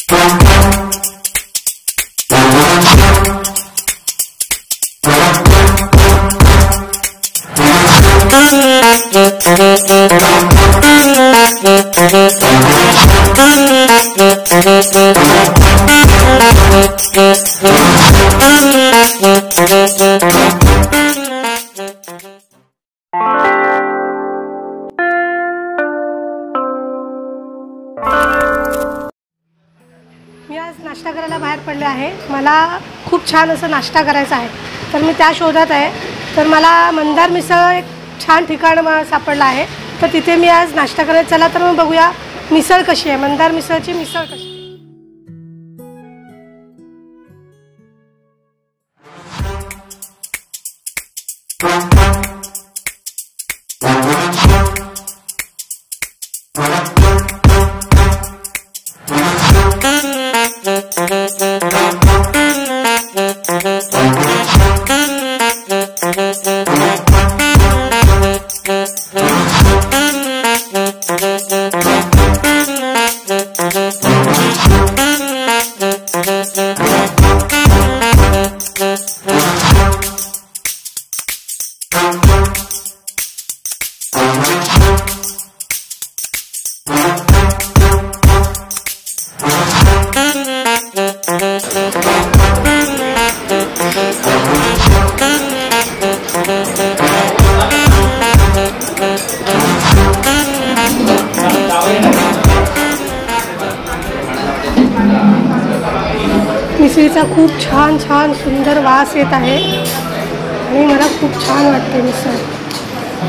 मी आज नाश्ता करायला बाहेर पडले आहे। मला खूप छान असं नाश्ता करायचा आहे, तर मी त्या शोधात आहे। तर मला मंदार मिसळ एक छान ठिकाण सापडलं आहे, तर तिथे मी आज नाश्ता करायला चला तर मग बघूया मिसळ कशी आहे, मंदार मिसळची मिसळ कशी। मिसळीचा खूप छान छान सुंदर वास येत आहे आणि मला खूप छान वाटते मिसळ।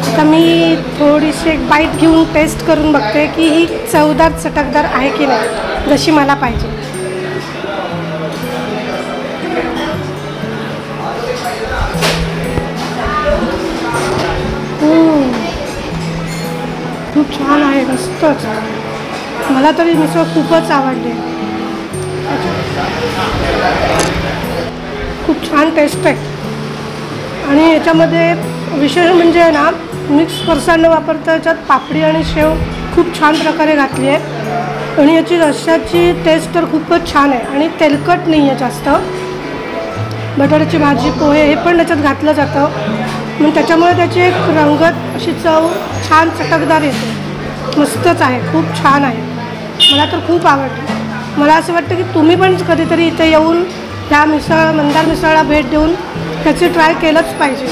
आता मी थोडीशी एक बाईट घेऊन टेस्ट करून बघते की ही चवदार चटकदार आहे की नाही, जशी मला पाहिजे। खूप छान आहे, मस्तच। मला तरी मिसळ खूपच आवडली, खूप छान टेस्ट आहे। आणि याच्यामध्ये विशेष म्हणजे ना, मिक्स फरसाण न वापरता याच्यात पापडी आणि शेव खूप छान प्रकारे घातली आहे आणि याची रश्श्याची टेस्ट तर खूपच छान आहे आणि तेलकट नाही आहे जास्त। बटाट्याची भाजी पोहे हे पण त्याच्यात घातलं जातं, मग त्याच्यामुळे त्याची एक रंगत अशी चव छान चटकदार येते। मस्तच आहे, खूप छान आहे, मला तर खूप आवडली। मला असं वाटतं की तुम्ही पण कधीतरी इथे येऊन ह्या मंदार मिसळला भेट देऊन त्याची ट्राय केलंच पाहिजे,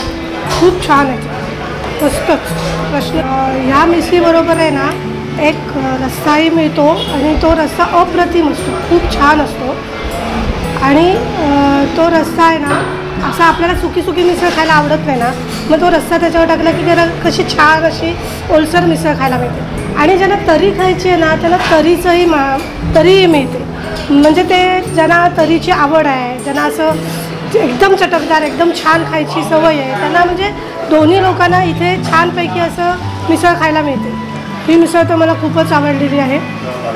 खूप छान आहे, मस्तच। ह्या मिसळीबरोबर आहे ना एक रस्साही मिळतो आणि तो रस्सा अप्रतिम असतो, खूप छान असतो। आणि तो रस्सा आहे ना, असा आपल्याला सुकी सुकी मिसळ खायला आवडत नाही ना, मग तो रस्सा त्याच्यावर टाकला की त्याला कशी छान अशी ओलसर मिसळ खायला मिळते। आणि ज्यांना तरी खायची आहे ना, त्याला तरीही मिळते। म्हणजे ते ज्यांना तरीची आवड आहे, ज्यांना असं एकदम चटकदार एकदम छान खायची सवय आहे, त्यांना म्हणजे दोन्ही लोकांना इथे छानपैकी असं मिसळ खायला मिळते। ही मिसळ तर मला खूपच आवडलेली आहे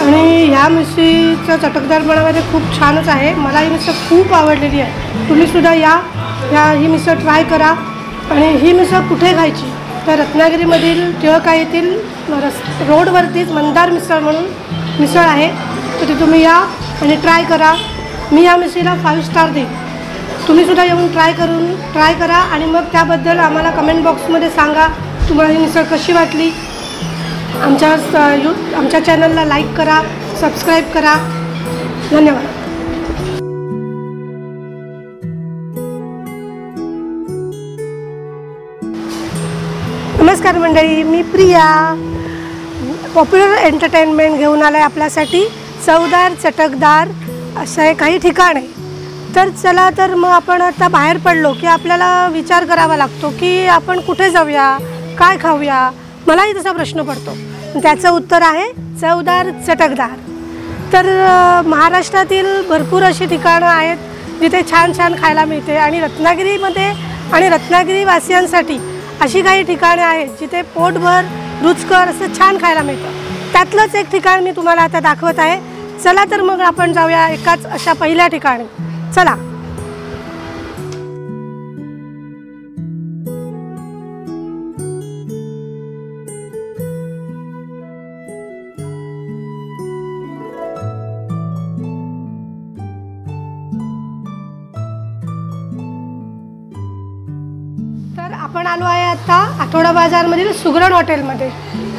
आणि ह्या मिसळीचं चटकदारपणामध्ये खूप छानच आहे। मला ही मिसळ खूप आवडलेली आहे, तुम्हीसुद्धा ही मिसळ ट्राय करा। आणि ही मिसळ कुठे खायची तर रत्नागिरीमधील टिळका येथील रोडवरतीच मंदार मिसळ म्हणून मिसळ आहे, तर ती तुम्ही या आणि ट्राय करा। मी या मिसळीला 5 स्टार देईन, तुम्हीसुद्धा येऊन ट्राय करा आणि मग त्याबद्दल आम्हाला कमेंट बॉक्समध्ये सांगा तुम्हाला ही मिसळ कशी वाटली। आमच्या चॅनलला लाईक करा, सबस्क्राईब करा, धन्यवाद। नमस्कार मंडळी, मी प्रिया पॉप्युलर एंटरटेनमेंट घेऊन आलं आहे आपल्यासाठी चवदार चटकदार असे काही ठिकाणे। तर चला तर मग आपण आता बाहेर पडलो की आपल्याला विचार करावा लागतो की आपण कुठे जाऊया, काय खाऊया। मलाही तसा प्रश्न पडतो, त्याचं उत्तर आहे चवदार चटकदार। तर महाराष्ट्रातील भरपूर अशी ठिकाणं आहेत जिथे छान छान खायला मिळते आणि रत्नागिरीमध्ये आणि रत्नागिरीवासियांसाठी अशी काही ठिकाणे आहेत जिथे पोटभर रुचकर असं छान खायला मिळतं। त्यातलंच एक ठिकाण मी तुम्हाला आता दाखवत आहे। चला तर मग आपण जाऊया एकाच अशा पहिल्या ठिकाणी, चला। आलो आहे आता आठवडा बाजारमधील सुगरण हॉटेलमध्ये.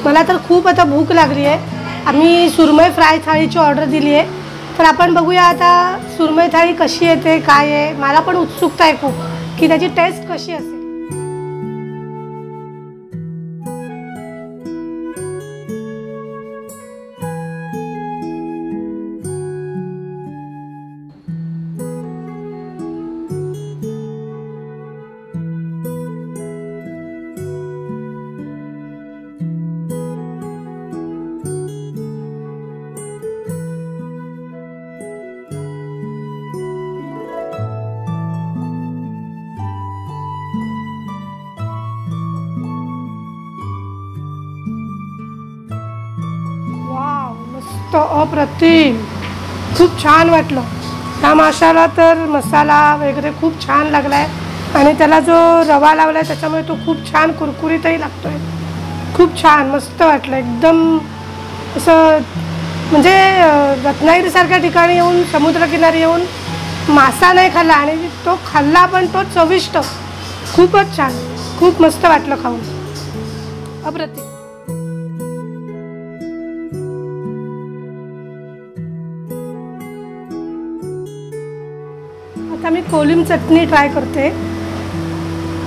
मला तर खूप आता भूक लागली आहे. आम्ही सुरमई फ्राय थाळीची ऑर्डर दिली आहे. तर आपण बघूया आता सुरमई थाळी कशी येते, काय आहे. मला पण उत्सुकता आहे खूप की त्याची टेस्ट कशी असेल. मस्त अप्रतिम, खूप छान वाटलं. ह्या माशाला तर मसाला वगैरे खूप छान लागला आहे आणि त्याला जो रवा लावला आहे त्याच्यामुळे तो खूप छान कुरकुरीतही लागतो आहे. खूप छान मस्त वाटलं एकदम. असं म्हणजे रत्नागिरीसारख्या ठिकाणी येऊन समुद्रकिनारी येऊन मासा नाही खाल्ला आणि तो खाल्ला पण तो चविष्ट. खूपच छान, खूप मस्त वाटलं खाऊन, अप्रतिम. आता मी कोलिम चटणी ट्राय करते.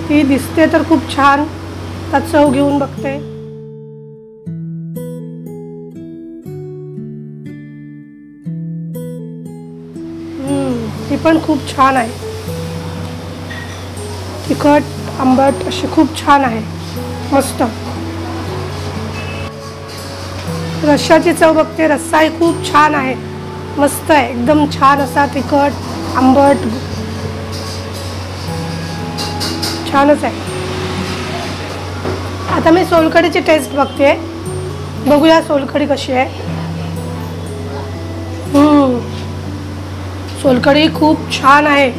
ती दिसते तर खूप छान. आता चव घेऊन बघते. ती पण खूप छान आहे. तिखट आंबट अशी खूप छान आहे, मस्त. रश्शाची चव बघते. रस्साही खूप छान आहे, मस्त आहे एकदम छान असा तिखट आंबट छानच आहे. आता मी सोलकढीची टेस्ट बघते. बघूया सोलकढी कशी आहे. सोलकढी खूप छान आहे.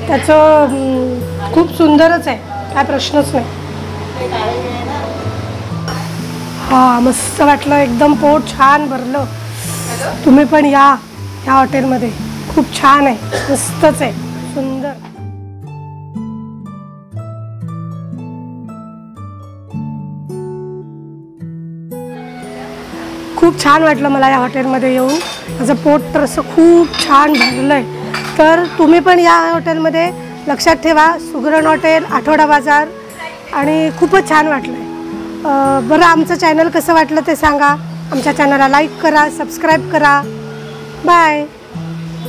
त्याचं खूप सुंदरच आहे, काय प्रश्नच नाही. हां, मस्त वाटलं एकदम. पोट छान भरलं. तुम्ही पण या ह्या हॉटेलमध्ये. खूप छान आहे, मस्तच आहे, सुंदर. खूप छान वाटलं मला या हॉटेलमध्ये येऊन. माझं पोट तर असं खूप छान भरलं आहे. तर तुम्ही पण या हॉटेलमध्ये. लक्षात ठेवा, सुगरण हॉटेल, आठवडा बाजार. आणि खूपच छान वाटलं आहे. बरं, आमचं चॅनल कसं वाटलं ते सांगा. आमच्या चॅनलला लाईक करा, सबस्क्राईब करा. बाय.